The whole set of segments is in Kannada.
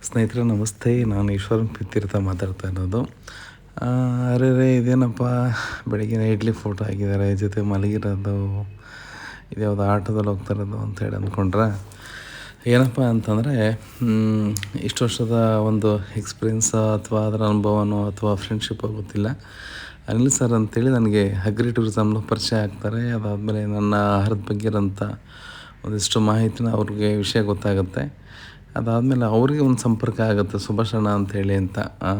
ಸ್ನೇಹಿತರೆ ನಮಸ್ತೆ. ನಾನು ಈಶ್ವರನ್ ಪಿತ್ತೀರ್ಥ ಮಾತಾಡ್ತಾ ಇರೋದು. ಅರೆ ಇದೇನಪ್ಪ, ಬೆಳಗಿನ ಇಡ್ಲಿ ಫೋಟೋ ಹಾಕಿದ್ದಾರೆ, ಜೊತೆ ಮಲಗಿರೋದು, ಇದ್ಯಾವುದು ಆಟೋದಲ್ಲಿ ಹೋಗ್ತಾ ಇರೋದು ಅಂತೇಳಿ ಅಂದ್ಕೊಂಡ್ರೆ, ಏನಪ್ಪ ಅಂತಂದರೆ ಇಷ್ಟು ವರ್ಷದ ಒಂದು ಎಕ್ಸ್ಪೀರಿಯೆನ್ಸ್ ಅಥವಾ ಅದರ ಅನುಭವನೋ ಅಥವಾ ಫ್ರೆಂಡ್ಶಿಪ್ಪೋ ಗೊತ್ತಿಲ್ಲ. ಅನಿಲ್ ಸರ್ ಅಂತೇಳಿ ನನಗೆ ಅಗ್ರಿ ಟೂರಿಸಮ್ನ ಪರಿಚಯ ಆಗ್ತಾರೆ. ಅದಾದಮೇಲೆ ನನ್ನ ಆಹಾರದ ಬಗ್ಗೆ ಇರೋಂಥ ಒಂದಿಷ್ಟು ಮಾಹಿತಿನ ಅವ್ರಿಗೆ ವಿಷಯ ಗೊತ್ತಾಗುತ್ತೆ. ಅದಾದಮೇಲೆ ಅವ್ರಿಗೆ ಒಂದು ಸಂಪರ್ಕ ಆಗುತ್ತೆ, ಸುಭಾಷಣ್ಣ ಅಂಥೇಳಿ ಅಂತ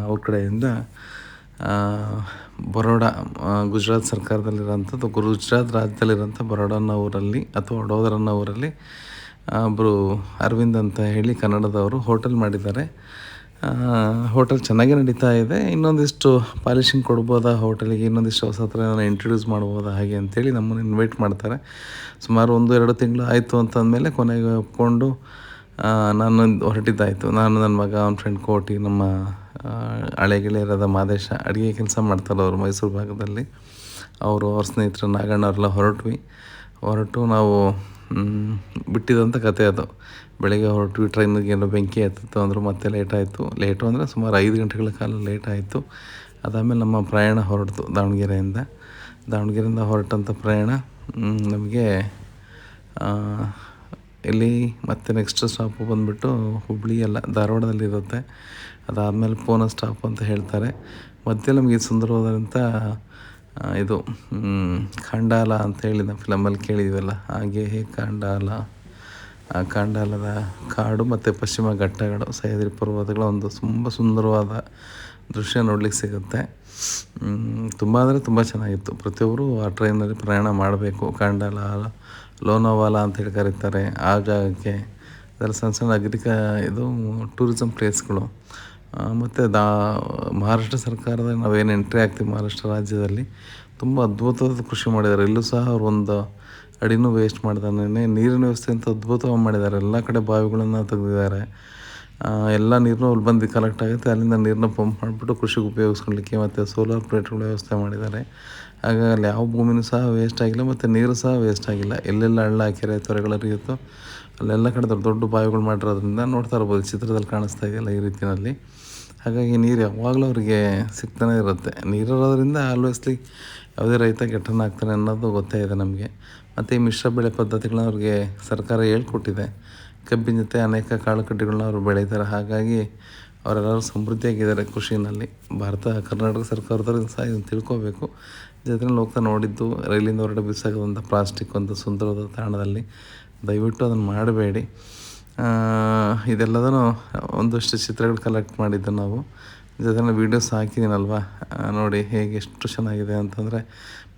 ಅವ್ರ ಕಡೆಯಿಂದ ಬರೋಡಾ, ಗುಜರಾತ್ ಸರ್ಕಾರದಲ್ಲಿರೋಂಥದ್ದು, ಗುಜರಾತ್ ರಾಜ್ಯದಲ್ಲಿರೋಂಥ ಬರೋಡಾ ಅನ್ನೋ ಊರಲ್ಲಿ ಅಥವಾ ವಡೋದರ ಅನ್ನೋ ಊರಲ್ಲಿ ಒಬ್ಬರು ಅರವಿಂದ್ ಅಂತ ಹೇಳಿ ಕನ್ನಡದವರು ಹೋಟೆಲ್ ಮಾಡಿದ್ದಾರೆ. ಹೋಟೆಲ್ ಚೆನ್ನಾಗೇ ನಡೀತಾ ಇದೆ. ಇನ್ನೊಂದಿಷ್ಟು ಪಾಲಿಶಿಂಗ್ ಕೊಡ್ಬೋದಾ ಹೋಟೆಲಿಗೆ, ಇನ್ನೊಂದಿಷ್ಟು ಹೊಸ ಥರ ಇಂಟ್ರೊಡ್ಯೂಸ್ ಮಾಡ್ಬೋದಾ ಹಾಗೆ ಅಂತೇಳಿ ನಮ್ಮನ್ನು ಇನ್ವೈಟ್ ಮಾಡ್ತಾರೆ. ಸುಮಾರು 1-2 ತಿಂಗಳು ಆಯಿತು ಅಂತಂದಮೇಲೆ ಕೊನೆಗೆ ಒಪ್ಕೊಂಡು ನಾನು ಹೊರಟಿದ್ದಾಯಿತು. ನಾನು, ನನ್ನ ಮಗ, ಅವನ ಫ್ರೆಂಡ್ ಕೋಟಿ, ನಮ್ಮ ಹಳೆ ಗೆಳೆಯರಾದ ಮಾದೇಶ, ಅಡುಗೆ ಕೆಲಸ ಮಾಡ್ತಾರೆ ಅವರು ಮೈಸೂರು ಭಾಗದಲ್ಲಿ. ಅವ್ರ ಸ್ನೇಹಿತರು ನಾಗಣ್ಣ ಅವರೆಲ್ಲ ಹೊರಟು ನಾವು ಬಿಟ್ಟಿದ್ದಂಥ ಕತೆ ಅದು. ಬೆಳಗ್ಗೆ ಹೊರಟ್ವಿ, ಟ್ರೈನಿಗೆ ಏನೋ ಬೆಂಕಿ ಹತ್ತಿತ್ತು ಅಂದರು, ಮತ್ತೆ ಲೇಟು ಅಂದರೆ ಸುಮಾರು 5 ಗಂಟೆಗಳ ಕಾಲ ಲೇಟ್ ಆಯಿತು. ಅದಾದಮೇಲೆ ನಮ್ಮ ಪ್ರಯಾಣ ಹೊರಡ್ತು ದಾವಣಗೆರೆಯಿಂದ ಹೊರಟಂಥ ಪ್ರಯಾಣ ನಮಗೆ ಇಲ್ಲಿ ಮತ್ತೆ ನೆಕ್ಸ್ಟ್ ಸ್ಟಾಪು ಬಂದುಬಿಟ್ಟು ಹುಬ್ಬಳ್ಳಿ ಅಲ್ಲ, ಧಾರವಾಡದಲ್ಲಿರುತ್ತೆ. ಅದಾದಮೇಲೆ ಪೂನಾ ಸ್ಟಾಪ್ ಅಂತ ಹೇಳ್ತಾರೆ. ಮಧ್ಯೆ ನಮಗೆ ಸುಂದರವಾದಂಥ ಇದು ಖಂಡಾಲ ಅಂತೇಳಿ ನಾವು ಫಿಲಮಲ್ಲಿ ಕೇಳಿದ್ವಲ್ಲ, ಹಾಗೆ ಖಂಡಾಲ, ಆ ಖಂಡಾಲದ ಕಾಡು ಮತ್ತು ಪಶ್ಚಿಮ ಘಟ್ಟಗಳು, ಸಹ್ಯಾದ್ರಿ ಪರ್ವತಗಳ ಒಂದು ತುಂಬ ಸುಂದರವಾದ ದೃಶ್ಯ ನೋಡ್ಲಿಕ್ಕೆ ಸಿಗುತ್ತೆ. ತುಂಬ ಅಂದರೆ ತುಂಬ ಚೆನ್ನಾಗಿತ್ತು. ಪ್ರತಿಯೊಬ್ಬರು ಆ ಟ್ರೈನಲ್ಲಿ ಪ್ರಯಾಣ ಮಾಡಬೇಕು. ಖಂಡಾಲ, ಲೋನಾವಾಲ ಅಂತೇಳಿ ಕರೀತಾರೆ ಆ ಜಾಗಕ್ಕೆ. ಅದರ ಸಣ್ಣ ಇದು ಟೂರಿಸಮ್ ಪ್ಲೇಸ್ಗಳು. ಮತ್ತು ಮಹಾರಾಷ್ಟ್ರ ಸರ್ಕಾರದ ನಾವೇನು ಎಂಟ್ರಿ ಆಗ್ತೀವಿ ಮಹಾರಾಷ್ಟ್ರ ರಾಜ್ಯದಲ್ಲಿ, ತುಂಬ ಅದ್ಭುತವಾದ ಕೃಷಿ ಮಾಡಿದ್ದಾರೆ. ಎಲ್ಲೂ ಸಹ ಅವ್ರು ಒಂದು ಅಡಿನೂ ವೇಸ್ಟ್ ಮಾಡ್ತಾನೆ. ನೀರಿನ ವ್ಯವಸ್ಥೆ ಅಂತ ಅದ್ಭುತವಾಗಿ ಮಾಡಿದ್ದಾರೆ. ಎಲ್ಲ ಕಡೆ ಬಾವಿಗಳನ್ನು ತೆಗೆದಿದ್ದಾರೆ. ಎಲ್ಲ ನೀರನ್ನು ಅಲ್ಲಿ ಬಂದು ಕಲೆಕ್ಟ್ ಆಗುತ್ತೆ. ಅಲ್ಲಿಂದ ನೀರನ್ನ ಪಂಪ್ ಮಾಡಿಬಿಟ್ಟು ಕೃಷಿಗೆ ಉಪಯೋಗಿಸ್ಕೊಳ್ಳಿಕ್ಕೆ ಮತ್ತು ಸೋಲಾರ್ ಪ್ಲೇಟ್ಗಳ ವ್ಯವಸ್ಥೆ ಮಾಡಿದ್ದಾರೆ. ಹಾಗಾಗಿ ಅಲ್ಲಿ ಯಾವ ಭೂಮಿನೂ ಸಹ ವೇಸ್ಟ್ ಆಗಿಲ್ಲ ಮತ್ತು ನೀರು ಸಹ ವೇಸ್ಟ್ ಆಗಿಲ್ಲ. ಎಲ್ಲೆಲ್ಲ ಹಳ್ಳ, ಕೆರೆ, ತೊರೆಗಳು ಹರಿಯುತ್ತೋ ಅಲ್ಲೆಲ್ಲ ಕಡೆ ದೊಡ್ಡ ದೊಡ್ಡ ಬಾವಿಗಳು ಮಾಡಿರೋದ್ರಿಂದ ನೋಡ್ತಾ ಇರ್ಬೋದು, ಚಿತ್ರದಲ್ಲಿ ಕಾಣಿಸ್ತಾ ಇದೆಯಲ್ಲ ಈ ರೀತಿಯಲ್ಲಿ. ಹಾಗಾಗಿ ನೀರು ಯಾವಾಗಲೂ ಅವರಿಗೆ ಸಿಗ್ತಾನೆ ಇರುತ್ತೆ. ನೀರಿರೋದ್ರಿಂದ ಆಲ್ವೇಸ್ಲಿ ಯಾವುದೇ ರೈತ ಕೆಟ್ಟನಾಗ್ತಾನೆ ಅನ್ನೋದು ಗೊತ್ತೇ ಇದೆ ನಮಗೆ. ಮತ್ತು ಈ ಮಿಶ್ರ ಬೆಳೆ ಪದ್ಧತಿಗಳನ್ನ ಅವ್ರಿಗೆ ಸರ್ಕಾರ ಹೇಳ್ಕೊಟ್ಟಿದೆ. ಕಬ್ಬಿನ ಜೊತೆ ಅನೇಕ ಕಾಳು ಕಡ್ಡಿಗಳನ್ನ ಅವರು ಬೆಳೀತಾರೆ. ಹಾಗಾಗಿ ಅವರೆಲ್ಲರೂ ಸಮೃದ್ಧಿಯಾಗಿದ್ದಾರೆ ಕೃಷಿನಲ್ಲಿ. ಕರ್ನಾಟಕ ಸರ್ಕಾರದವ್ರಿಗೆ ಸಹ ಇದನ್ನು ತಿಳ್ಕೋಬೇಕು. ಜೊತೆಯಲ್ಲಿ ಹೋಗ್ತಾ ನೋಡಿದ್ದು, ರೈಲಿಂದ ಹೊರಗಡೆ ಬಿಸಾಕೋದಂಥ ಪ್ಲಾಸ್ಟಿಕ್ ಒಂದು ಸುಂದರವಾದ ತಾಣದಲ್ಲಿ, ದಯವಿಟ್ಟು ಅದನ್ನು ಮಾಡಬೇಡಿ. ಇದೆಲ್ಲದೂ ಒಂದಷ್ಟು ಚಿತ್ರಗಳು ಕಲೆಕ್ಟ್ ಮಾಡಿದ್ದು ನಾವು. ಜೊತೆಯಲ್ಲಿ ವೀಡಿಯೋಸ್ ಹಾಕಿದ್ದೀನಲ್ವ, ನೋಡಿ ಹೇಗೆ ಎಷ್ಟು ಚೆನ್ನಾಗಿದೆ ಅಂತಂದರೆ,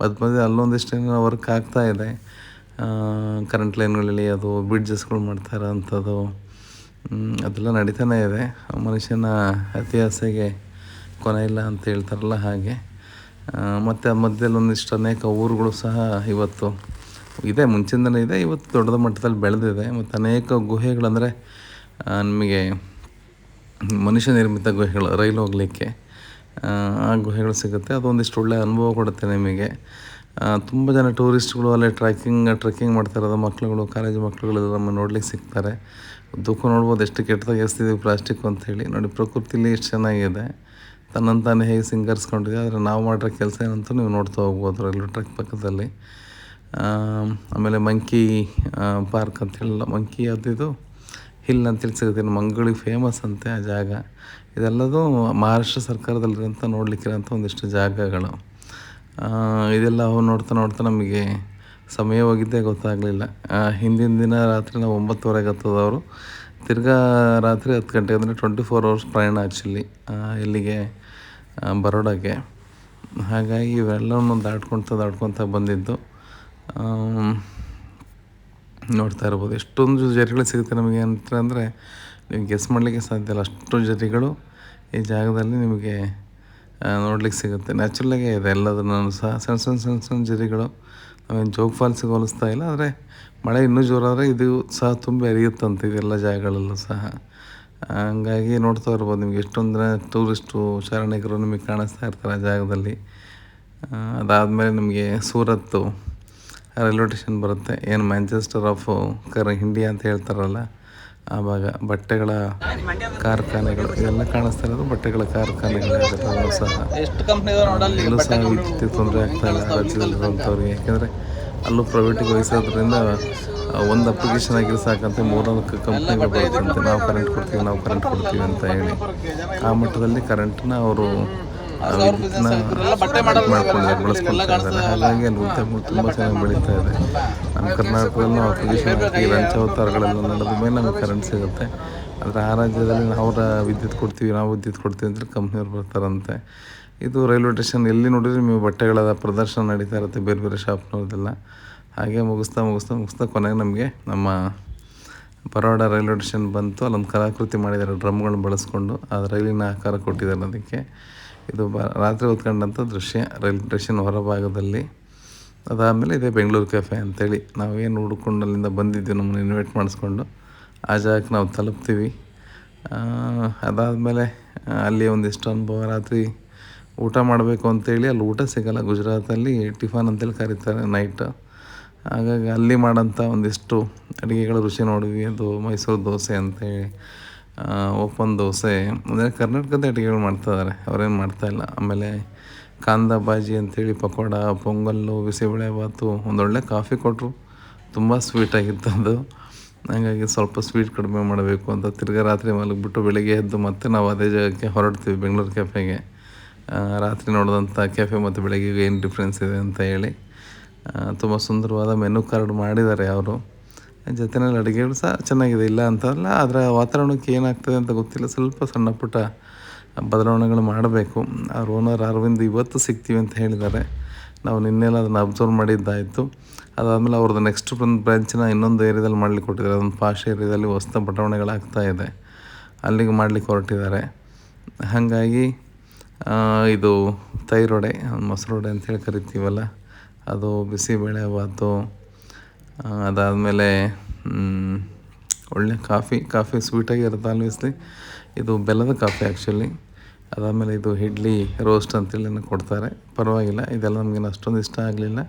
ಮಧ್ಯೆ ಅಲ್ಲೊಂದಿಷ್ಟು ವರ್ಕ್ ಆಗ್ತಾಯಿದೆ. ಕರೆಂಟ್ ಲೈನ್ಗಳಲ್ಲಿ ಅದು ಬ್ರಿಡ್ಜಸ್ಗಳು ಮಾಡ್ತಾ ಇರೋವಂಥದ್ದು, ಅದೆಲ್ಲ ನಡೀತಾನೆ ಇದೆ. ಮನುಷ್ಯನ ಅತಿ ಆಸೆಗೆ ಕೊನೆ ಇಲ್ಲ ಅಂತ ಹೇಳ್ತಾರಲ್ಲ ಹಾಗೆ. ಮತ್ತು ಮಧ್ಯದಲ್ಲಿ ಒಂದಿಷ್ಟು ಅನೇಕ ಊರುಗಳು ಸಹ ಇವತ್ತು ಇದೆ, ಮುಂಚಿಂದಲೇ ಇದೆ, ಇವತ್ತು ದೊಡ್ಡ ಮಟ್ಟದಲ್ಲಿ ಬೆಳೆದಿದೆ. ಮತ್ತು ಅನೇಕ ಗುಹೆಗಳಂದರೆ ನಿಮಗೆ ಮನುಷ್ಯ ನಿರ್ಮಿತ ಗುಹೆಗಳು, ರೈಲು ಹೋಗಲಿಕ್ಕೆ ಆ ಗುಹೆಗಳು ಸಿಗುತ್ತೆ. ಅದೊಂದಿಷ್ಟು ಒಳ್ಳೆಯ ಅನುಭವ ಕೊಡುತ್ತೆ ನಿಮಗೆ. ತುಂಬ ಜನ ಟೂರಿಸ್ಟ್ಗಳು ಅಲ್ಲೇ ಟ್ರೆಕ್ಕಿಂಗ್ ಮಾಡ್ತಾ ಇರೋದು, ಮಕ್ಕಳುಗಳು, ಕಾಲೇಜು ಮಕ್ಕಳುಗಳೆಲ್ಲ ನಮ್ಮ ನೋಡ್ಲಿಕ್ಕೆ ಸಿಗ್ತಾರೆ. ದುಃಖ ನೋಡ್ಬೋದು ಎಷ್ಟು ಕೆಟ್ಟದಾಗಿ ಎಸ್ತಿದ್ದೀವಿ ಪ್ಲಾಸ್ಟಿಕ್ ಅಂತೇಳಿ. ನೋಡಿ ಪ್ರಕೃತಿಲಿ ಎಷ್ಟು ಚೆನ್ನಾಗಿದೆ, ತನ್ನಂತಾನೆ ಹೇಗೆ ಸಿಂಗರಿಸ್ಕೊಂಡಿದೆ. ಆದರೆ ನಾವು ಮಾಡಿರೋ ಕೆಲಸ ಏನಂತ ನೀವು ನೋಡ್ತಾ ಹೋಗ್ಬೋದು ರೈಲ್ವೆ ಟ್ರ್ಯಾಕ್ ಪಕ್ಕದಲ್ಲಿ. ಆಮೇಲೆ ಮಂಕಿ ಪಾರ್ಕ್ ಅಂತೇಳಿಲ್ಲ, ಮಂಕಿ ಅದಿದು ಹಿಲ್ ಅಂತೇಳಿ ಸಿಗುತ್ತೆ, ಮಂಗಳಿಗೆ ಫೇಮಸ್ ಅಂತೆ ಆ ಜಾಗ. ಇದೆಲ್ಲದೂ ಮಹಾರಾಷ್ಟ್ರ ಸರ್ಕಾರದಲ್ಲಿರೋಂಥ ನೋಡಲಿಕ್ಕಿರೋಂಥ ಒಂದಿಷ್ಟು ಜಾಗಗಳು. ಇದೆಲ್ಲ ನೋಡ್ತಾ ನಮಗೆ ಸಮಯ ಹೋಗಿದ್ದೇ ಗೊತ್ತಾಗಲಿಲ್ಲ. ಹಿಂದಿನ ದಿನ ರಾತ್ರಿ ನಾವು 9:30ಗೆ ಹತ್ತದವರು, ತಿರ್ಗಾ ರಾತ್ರಿ 10 ಗಂಟೆ, ಅಂದರೆ 24 hours ಪ್ರಯಾಣ ಆ್ಯಕ್ಚುಲಿ ಇಲ್ಲಿಗೆ ಬರೋಡಾಗೆ. ಹಾಗಾಗಿ ಇವೆಲ್ಲವನ್ನು ದಾಟ್ಕೊತ ಬಂದಿದ್ದು. ನೋಡ್ತಾ ಇರ್ಬೋದು ಎಷ್ಟೊಂದು ಜರಿಗಳು ಸಿಗುತ್ತೆ ನಮಗೆ ಅಂದರೆ ನೀವು ಗೆಸ್ ಮಾಡಲಿಕ್ಕೆ ಸಾಧ್ಯ ಇಲ್ಲ. ಅಷ್ಟು ಜರಿಗಳು ಈ ಜಾಗದಲ್ಲಿ ನಿಮಗೆ ನೋಡ್ಲಿಕ್ಕೆ ಸಿಗುತ್ತೆ. ನ್ಯಾಚುರಲಾಗೇ ಇದೆ ಎಲ್ಲದನ್ನು ಸಹ. ಸಣ್ಣ ಜರಿಗಳು. ನಾವೇನು ಜೋಗ್ ಫಾಲ್ಸಿಗೆ ಹೋಲಿಸ್ತಾ ಇಲ್ಲ, ಆದರೆ ಮಳೆ ಇನ್ನೂ ಜೋರಾದರೆ ಇದು ಸಹ ತುಂಬಿ ಹರಿಯುತ್ತಂತೆ ಇದೆಲ್ಲ ಜಾಗಗಳಲ್ಲೂ ಸಹ. ಹಂಗಾಗಿ ನೋಡ್ತಾ ಇರ್ಬೋದು ನಿಮಗೆ ಎಷ್ಟೊಂದು ಜನ ಟೂರಿಸ್ಟು ಚಾರಣಿಗರು ನಿಮಗೆ ಕಾಣಿಸ್ತಾ ಇರ್ತಾರೆ ಆ ಜಾಗದಲ್ಲಿ. ಅದಾದಮೇಲೆ ನಿಮಗೆ ಸೂರತ್ತು ರೈಲ್ವೆ ಸ್ಟೇಷನ್ ಬರುತ್ತೆ, ಏನು ಮ್ಯಾಂಚೆಸ್ಟರ್ ಆಫ್ ಇಂಡಿಯಾ ಅಂತ ಹೇಳ್ತಾರಲ್ಲ ಆ ಭಾಗ ಬಟ್ಟೆಗಳ ಕಾರ್ಖಾನೆಗಳು ಇದೆಲ್ಲ ಕಾಣಿಸ್ತಾ ಇರೋದು ಬಟ್ಟೆಗಳ ಕಾರ್ಖಾನೆಗಳು ಸಹ. ಇಲ್ಲೂ ಸಹ ವಿದ್ಯುತ್ ತೊಂದರೆ ಆಗ್ತಾ ಇಲ್ಲ ರಾಜ್ಯದಲ್ಲಿರುವಂಥವ್ರಿಗೆ, ಯಾಕೆಂದರೆ ಅಲ್ಲೂ ಪ್ರೈವೇಟಿಗೆ ವಹಿಸೋದ್ರಿಂದ ಒಂದು ಅಪ್ಲಿಕೇಶನ್ ಆಗಿರೋ ಸಾಕಂತೆ 3-4 ಕಂಪ್ನಿಗಳು ಬರುತ್ತಂತೆ, ನಾವು ಕರೆಂಟ್ ಕೊಡ್ತೀವಿ ಅಂತ ಹೇಳಿ. ಆ ಮಟ್ಟದಲ್ಲಿ ಕರೆಂಟನ್ನ ಅವರು ವಿದ್ಯುತ್ತನ್ನ ಬಳಸ್ಕೊಳ್ತಾ ಇದ್ದಾರೆ. ಹಾಗಾಗಿ ಅಲ್ಲಿ ಉದ್ಯಮಗಳು ತುಂಬ ಚೆನ್ನಾಗಿ ಬೆಳೀತಾ ಇದೆ. ನಮ್ಮ ಕರ್ನಾಟಕದಲ್ಲೂ ಅಪ್ಲಿಕೇಶನ್ ಹಾಕಿ ಲಂಚಾವತಾರಗಳೆಲ್ಲ ನಡೆದ ಮೇಲೆ ನಮಗೆ ಕರೆಂಟ್ ಸಿಗುತ್ತೆ. ಆದರೆ ಆ ರಾಜ್ಯದಲ್ಲಿ ನಾವು ವಿದ್ಯುತ್ ಕೊಡ್ತೀವಿ ಅಂತ ಕಂಪ್ನಿಯವ್ರು ಬರ್ತಾರಂತೆ. ಇದು ರೈಲ್ವೆ ಸ್ಟೇಷನ್ ಎಲ್ಲಿ ನೋಡಿದ್ರೆ ನೀವು ಬಟ್ಟೆಗಳ ಪ್ರದರ್ಶನ ನಡೀತಾ ಇರುತ್ತೆ, ಬೇರೆ ಬೇರೆ ಶಾಪ್ನವ್ರದ್ದೆಲ್ಲ. ಹಾಗೆ ಮುಗಿಸ್ತಾ ಕೊನೆಗೆ ನಮಗೆ ನಮ್ಮ ಬರೋಡ ರೈಲ್ವೆ ಸ್ಟೇಷನ್ ಬಂತು. ಅಲ್ಲೊಂದು ಕಲಾಕೃತಿ ಮಾಡಿದ್ದಾರೆ, ಡ್ರಮ್ಗಳನ್ನ ಬಳಸ್ಕೊಂಡು ಆ ರೈಲಿನ ಆಕಾರ ಕೊಟ್ಟಿದ್ದಾರೆ ಅದಕ್ಕೆ. ಇದು ರಾತ್ರಿ ಹೊತ್ಕೊಂಡಂಥ ದೃಶ್ಯ ರೈಲ್ವೆ ಸ್ಟೇಷನ್ ಹೊರಭಾಗದಲ್ಲಿ. ಅದಾದಮೇಲೆ ಇದೆ ಬೆಂಗಳೂರು ಕೆಫೆ ಅಂತೇಳಿ, ನಾವೇನು ಹುಡ್ಕೊಂಡು ಅಲ್ಲಿಂದ ಬಂದಿದ್ದೀವಿ, ನಮ್ಮನ್ನು ಇನ್ವೈಟ್ ಮಾಡಿಸ್ಕೊಂಡು ಆ ಜಾಗಕ್ಕೆ ನಾವು ತಲುಪ್ತೀವಿ. ಅದಾದಮೇಲೆ ಅಲ್ಲಿ ಒಂದಿಷ್ಟು ಅನುಭವ. ರಾತ್ರಿ ಊಟ ಮಾಡಬೇಕು ಅಂತೇಳಿ ಅಲ್ಲಿ ಊಟ ಸಿಗೋಲ್ಲ, ಗುಜರಾತಲ್ಲಿ ಟಿಫನ್ ಅಂತೇಳಿ ಕರೀತಾರೆ ನೈಟ್. ಹಾಗಾಗಿ ಅಲ್ಲಿ ಮಾಡೋಂಥ ಒಂದಿಷ್ಟು ಅಡುಗೆಗಳ ರುಚಿ ನೋಡಿದ್ವಿ. ಅದು ಮೈಸೂರು ದೋಸೆ ಅಂತೇಳಿ, ಓಪನ್ ದೋಸೆ, ಅಂದರೆ ಕರ್ನಾಟಕದ ಅಡುಗೆಗಳು ಮಾಡ್ತಾಯಿದ್ದಾರೆ, ಅವರೇನು ಮಾಡ್ತಾಯಿಲ್ಲ. ಆಮೇಲೆ ಕಾಂದ ಬಾಜಿ ಅಂತೇಳಿ, ಪಕೋಡ, ಪೊಂಗಲ್ಲು, ಬಿಸಿಬೇಳೆ ಬಾತು, ಒಂದೊಳ್ಳೆ ಕಾಫಿ ಕೊಟ್ಟರು, ತುಂಬ ಸ್ವೀಟಾಗಿತ್ತು ಅದು. ಹಾಗಾಗಿ ಸ್ವಲ್ಪ ಸ್ವೀಟ್ ಕಡಿಮೆ ಮಾಡಬೇಕು ಅಂತ ತಿರ್ಗಾ ರಾತ್ರಿ ಮಲಗಿಬಿಟ್ಟು ಬೆಳಗ್ಗೆ ಎದ್ದು ಮತ್ತೆ ನಾವು ಅದೇ ಜಾಗಕ್ಕೆ ಹೊರಡ್ತೀವಿ, ಬೆಂಗಳೂರು ಕೆಫೆಗೆ. ರಾತ್ರಿ ನೋಡಿದಂಥ ಕೆಫೆ ಮತ್ತು ಬೆಳಗ್ಗೆಗೆ ಏನು ಡಿಫ್ರೆನ್ಸ್ ಇದೆ ಅಂತ ಹೇಳಿ ತುಂಬ ಸುಂದರವಾದ ಮೆನು ಕಾರ್ಡ್ ಮಾಡಿದ್ದಾರೆ ಅವರು. ಜೊತೆಯಲ್ಲಿ ಅಡುಗೆಗಳು ಸಹ ಚೆನ್ನಾಗಿದೆ, ಇಲ್ಲ ಅಂತಲ್ಲ. ಆದರೆ ವಾತಾವರಣಕ್ಕೆ ಏನಾಗ್ತದೆ ಅಂತ ಗೊತ್ತಿಲ್ಲ, ಸ್ವಲ್ಪ ಸಣ್ಣ ಪುಟ್ಟ ಬದಲಾವಣೆಗಳು ಮಾಡಬೇಕು. ಅವ್ರ ಓನರ್ ಅರವಿಂದ್ ಇವತ್ತು ಸಿಗ್ತೀವಿ ಅಂತ ಹೇಳಿದ್ದಾರೆ. ನಾವು ನಿನ್ನೆಲ್ಲ ಅದನ್ನು ಅಬ್ಸರ್ವ್ ಮಾಡಿದ್ದಾಯಿತು. ಅದಾದಮೇಲೆ ಅವ್ರದ್ದು ನೆಕ್ಸ್ಟ್ ಒಂದು ಬ್ರಾಂಚನ್ನ ಇನ್ನೊಂದು ಏರಿಯಾದಲ್ಲಿ ಮಾಡ್ಲಿಕ್ಕೆ ಕೊಟ್ಟಿದ್ದಾರೆ. ಅದೊಂದು ಪಾಶ್ ಏರಿಯಾದಲ್ಲಿ ಹೊಸ ಬದಲಾವಣೆಗಳಾಗ್ತಾ ಇದೆ, ಅಲ್ಲಿಗೆ ಮಾಡ್ಲಿಕ್ಕೆ ಹೊರಟಿದ್ದಾರೆ. ಹಾಗಾಗಿ ಇದು ತೈರೊಡೆ, ಮೊಸರೊಡೆ ಅಂತೇಳಿ ಕರಿತೀವಲ್ಲ ಅದು, ಬಿಸಿಬೇಳೆ ಬಾತು, ಅದಾದಮೇಲೆ ಒಳ್ಳೆ ಕಾಫಿ ಸ್ವೀಟಾಗಿ ಇರುತ್ತೆ ಆಲ್ವೇಸ್ಲಿ. ಇದು ಬೆಲ್ಲದ ಕಾಫಿ ಆ್ಯಕ್ಚುಲಿ. ಅದಾದಮೇಲೆ ಇದು ಇಡ್ಲಿ ರೋಸ್ಟ್ ಅಂತೇಳಿ ಕೊಡ್ತಾರೆ, ಪರವಾಗಿಲ್ಲ. ಇದೆಲ್ಲ ನಮಗೇನು ಅಷ್ಟೊಂದು ಇಷ್ಟ ಆಗಲಿಲ್ಲ.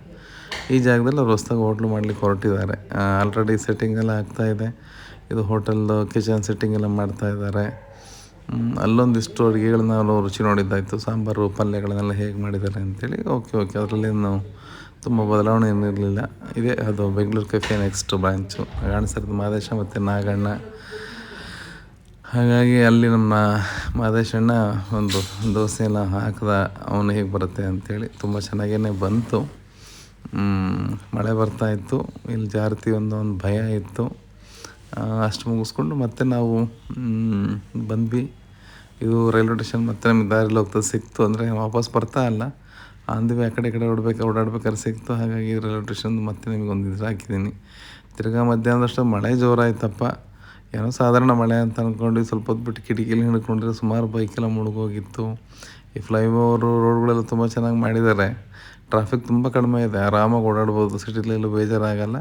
ಈ ಜಾಗದಲ್ಲಿ ಅವ್ರು ಹೊಸ್ದಾಗಿ ಹೋಟ್ಲು ಮಾಡ್ಲಿಕ್ಕೆ ಹೊರಟಿದ್ದಾರೆ. ಆಲ್ರೆಡಿ ಸೆಟ್ಟಿಂಗೆಲ್ಲ ಆಗ್ತಾಯಿದೆ. ಇದು ಹೋಟೆಲ್ದು ಕಿಚನ್ ಸೆಟ್ಟಿಂಗೆಲ್ಲ ಮಾಡ್ತಾಯಿದ್ದಾರೆ. ಅಲ್ಲೊಂದಿಷ್ಟು ಅಡುಗೆಗಳನ್ನ ನಾವು ರುಚಿ ನೋಡಿದ್ದಾಯಿತು, ಸಾಂಬಾರು ಪಲ್ಯಗಳನ್ನೆಲ್ಲ ಹೇಗೆ ಮಾಡಿದ್ದಾರೆ ಅಂತೇಳಿ. ಓಕೆ ಅದರಲ್ಲೇನು ತುಂಬ ಬದಲಾವಣೆ ಏನಿರಲಿಲ್ಲ. ಇದೇ ಅದು ಬೆಂಗಳೂರು ಕೆಫೆ ನೆಕ್ಸ್ಟ್ ಬ್ರಾಂಚು, ಕಾಣಿಸಿರೋದು ಮಾದೇಶ ಮತ್ತು ನಾಗಣ್ಣ. ಹಾಗಾಗಿ ಅಲ್ಲಿ ನಮ್ಮ ಮಾದೇಶಣ್ಣ ಒಂದು ದೋಸೆ ಎಲ್ಲ ಹಾಕಿದ, ಅವನು ಹೇಗೆ ಬರುತ್ತೆ ಅಂಥೇಳಿ. ತುಂಬ ಚೆನ್ನಾಗೇ ಬಂತು. ಮಳೆ ಬರ್ತಾಯಿತ್ತು, ಇಲ್ಲಿ ಜಾರತಿ ಒಂದು ಭಯ ಇತ್ತು. ಅಷ್ಟು ಮುಗಿಸ್ಕೊಂಡು ಮತ್ತೆ ನಾವು ಬಂದ್ವಿ. ಇದು ರೈಲ್ವೆ ಸ್ಟೇಷನ್ ಮತ್ತೆ ನಮಗೆ ದಾರಿಲಿ ಹೋಗ್ತದೆ ಸಿಕ್ತು, ಅಂದರೆ ವಾಪಸ್ ಬರ್ತಾ ಅಲ್ಲ, ಅಂದ್ವಿ ಆ ಕಡೆ ಓಡಾಡ್ಬೇಕಾದ್ರೆ ಸಿಕ್ತು. ಹಾಗಾಗಿ ರೈಲ್ವೆ ಸ್ಟೇಷನ್ ಮತ್ತೆ ನಿಮಗೊಂದು ಇದು ಹಾಕಿದ್ದೀನಿ. ತಿರ್ಗಾ ಮಧ್ಯಾಹ್ನದಷ್ಟು ಮಳೆ ಜೋರಾಯ್ತಪ್ಪ, ಏನೋ ಸಾಧಾರಣ ಮಳೆ ಅಂತ ಅಂದ್ಕೊಂಡು ಸ್ವಲ್ಪ ಹೊತ್ತು ಬಿಟ್ಟು ಕಿಟಕಿಲಿ ಹಿಡ್ಕೊಂಡ್ರೆ ಸುಮಾರು ಬೈಕೆಲ್ಲ ಮುಳುಗೋಗಿತ್ತು. ಈ ಫ್ಲೈಓವರು ರೋಡ್ಗಳೆಲ್ಲ ತುಂಬ ಚೆನ್ನಾಗಿ ಮಾಡಿದ್ದಾರೆ, ಟ್ರಾಫಿಕ್ ತುಂಬ ಕಡಿಮೆ ಇದೆ, ಆರಾಮಾಗಿ ಓಡಾಡ್ಬೋದು, ಸಿಟಿಲೆಲ್ಲೂ ಬೇಜಾರಾಗಲ್ಲ.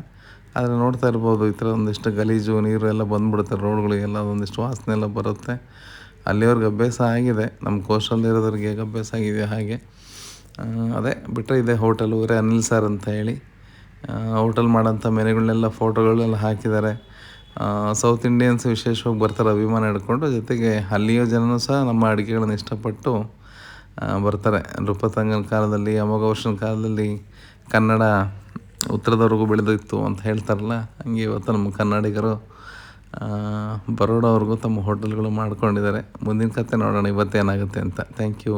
ಆದರೆ ನೋಡ್ತಾ ಇರ್ಬೋದು, ಈ ಥರ ಒಂದಿಷ್ಟು ಗಲೀಜು ನೀರು ಎಲ್ಲ ಬಂದುಬಿಡುತ್ತೆ ರೋಡ್ಗಳಿಗೆಲ್ಲ, ಒಂದಿಷ್ಟು ವಾಸನೆ ಎಲ್ಲ ಬರುತ್ತೆ. ಅಲ್ಲಿಯವ್ರಿಗೆ ಅಭ್ಯಾಸ ಆಗಿದೆ, ನಮ್ಮ ಕೋಸ್ಟಲ್ಲಿರೋದ್ರಿಗೆ ಹೇಗೆ ಅಭ್ಯಾಸ ಆಗಿದೆ ಹಾಗೆ. ಅದೇ ಬಿಟ್ಟರೆ ಇದೆ ಹೋಟೆಲು, ಅನಿಲ್ ಸರ್ ಅಂತ ಹೇಳಿ. ಹೋಟೆಲ್ ಮಾಡೋಂಥ ಮೆನುಗಳನ್ನೆಲ್ಲ ಫೋಟೋಗಳೆಲ್ಲ ಹಾಕಿದ್ದಾರೆ. ಸೌತ್ ಇಂಡಿಯನ್ಸ್ ವಿಶೇಷವಾಗಿ ಬರ್ತಾರೆ ಅಭಿಮಾನ ಹಿಡ್ಕೊಂಡು. ಜೊತೆಗೆ ಅಲ್ಲಿಯೋ ಜನನೂ ಸಹ ನಮ್ಮ ಅಡುಗೆಗಳನ್ನು ಇಷ್ಟಪಟ್ಟು ಬರ್ತಾರೆ. ನೃಪತಂಗನ ಕಾಲದಲ್ಲಿ, ಅಮೋಘವರ್ಷನ ಕಾಲದಲ್ಲಿ ಕನ್ನಡ ಉತ್ತರದವರೆಗೂ ಬೆಳೆದಿತ್ತು ಅಂತ ಹೇಳ್ತಾರಲ್ಲ, ಹಂಗೆ ಇವತ್ತು ನಮ್ಮ ಕನ್ನಡಿಗರು ಬರೋಡವ್ರಿಗೂ ತಮ್ಮ ಹೋಟೆಲ್ಗಳು ಮಾಡ್ಕೊಂಡಿದ್ದಾರೆ. ಮುಂದಿನ ಕತೆ ನೋಡೋಣ ಇವತ್ತೇನಾಗುತ್ತೆ ಅಂತ. Thank you.